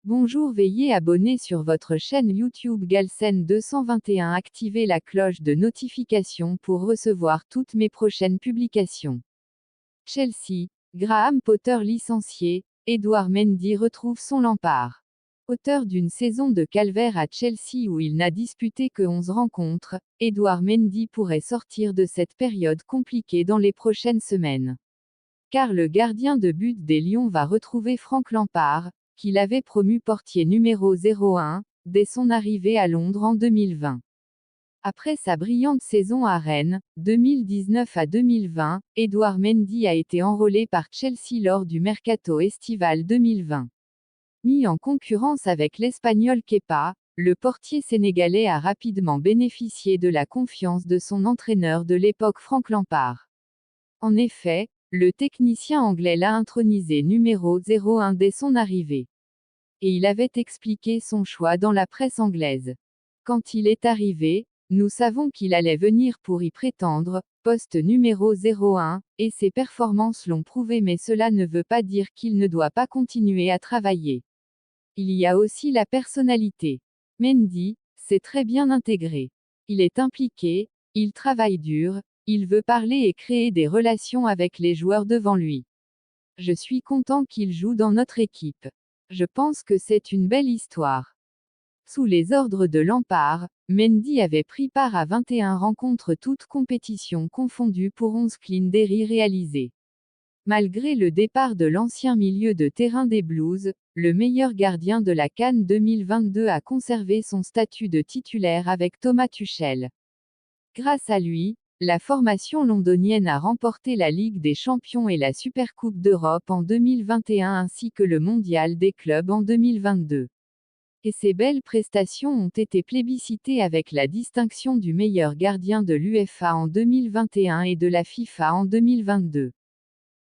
Bonjour, veuillez abonner sur votre chaîne YouTube Galsen 221. Activez la cloche de notification pour recevoir toutes mes prochaines publications. Chelsea, Graham Potter licencié, Edouard Mendy retrouve son Lampard. Auteur d'une saison de calvaire à Chelsea où il n'a disputé que 11 rencontres, Edouard Mendy pourrait sortir de cette période compliquée dans les prochaines semaines. Car le gardien de but des Lions va retrouver Frank Lampard, qu'il avait promu portier numéro 01, dès son arrivée à Londres en 2020. Après sa brillante saison à Rennes, 2019 à 2020, Edouard Mendy a été enrôlé par Chelsea lors du mercato estival 2020. Mis en concurrence avec l'Espagnol Kepa, le portier sénégalais a rapidement bénéficié de la confiance de son entraîneur de l'époque Frank Lampard. En effet, le technicien anglais l'a intronisé numéro 01 dès son arrivée. Et il avait expliqué son choix dans la presse anglaise. Quand il est arrivé, nous savons qu'il allait venir pour y prétendre, poste numéro 01, et ses performances l'ont prouvé, mais cela ne veut pas dire qu'il ne doit pas continuer à travailler. Il y a aussi la personnalité. Mendy s'est très bien intégré. Il est impliqué, il travaille dur, il veut parler et créer des relations avec les joueurs devant lui. Je suis content qu'il joue dans notre équipe. Je pense que c'est une belle histoire. Sous les ordres de Lampard, Mendy avait pris part à 21 rencontres toutes compétitions confondues pour 11 clean d'Erie réalisés. Malgré le départ de l'ancien milieu de terrain des Blues, le meilleur gardien de la CAN 2022 a conservé son statut de titulaire avec Thomas Tuchel. Grâce à lui, la formation londonienne a remporté la Ligue des Champions et la Supercoupe d'Europe en 2021 ainsi que le Mondial des clubs en 2022. Et ces belles prestations ont été plébiscitées avec la distinction du meilleur gardien de l'UEFA en 2021 et de la FIFA en 2022.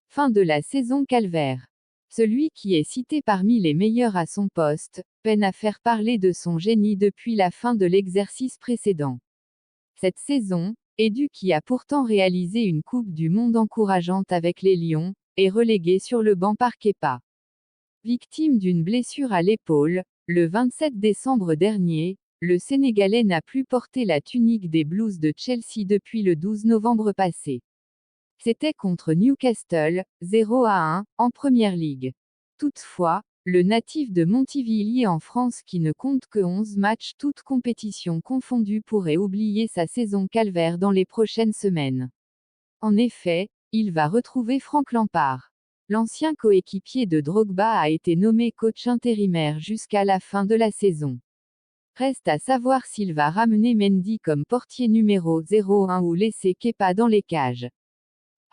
Fin de la saison calvaire. Celui qui est cité parmi les meilleurs à son poste, peine à faire parler de son génie depuis la fin de l'exercice précédent. Cette saison, Edu, qui a pourtant réalisé une Coupe du Monde encourageante avec les Lions, est relégué sur le banc par Kepa. Victime d'une blessure à l'épaule, le 27 décembre dernier, le Sénégalais n'a plus porté la tunique des Blues de Chelsea depuis le 12 novembre passé. C'était contre Newcastle, 0-1, en Première Ligue. Toutefois, le natif de Montivilliers en France qui ne compte que 11 matchs toutes compétitions confondues pourrait oublier sa saison calvaire dans les prochaines semaines. En effet, il va retrouver Frank Lampard. L'ancien coéquipier de Drogba a été nommé coach intérimaire jusqu'à la fin de la saison. Reste à savoir s'il va ramener Mendy comme portier numéro 01 ou laisser Kepa dans les cages.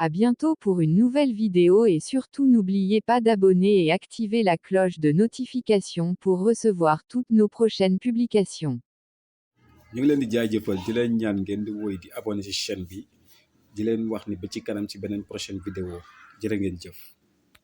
À bientôt pour une nouvelle vidéo et surtout n'oubliez pas d'abonner et activer la cloche de notification pour recevoir toutes nos prochaines publications. ñu ngi leen di jaajëfal di leen ñaan ngeen di woy di abonné ci chaîne bi di leen wax ni ba ci kanam ci beneen prochaine vidéo jërë ngeen jëf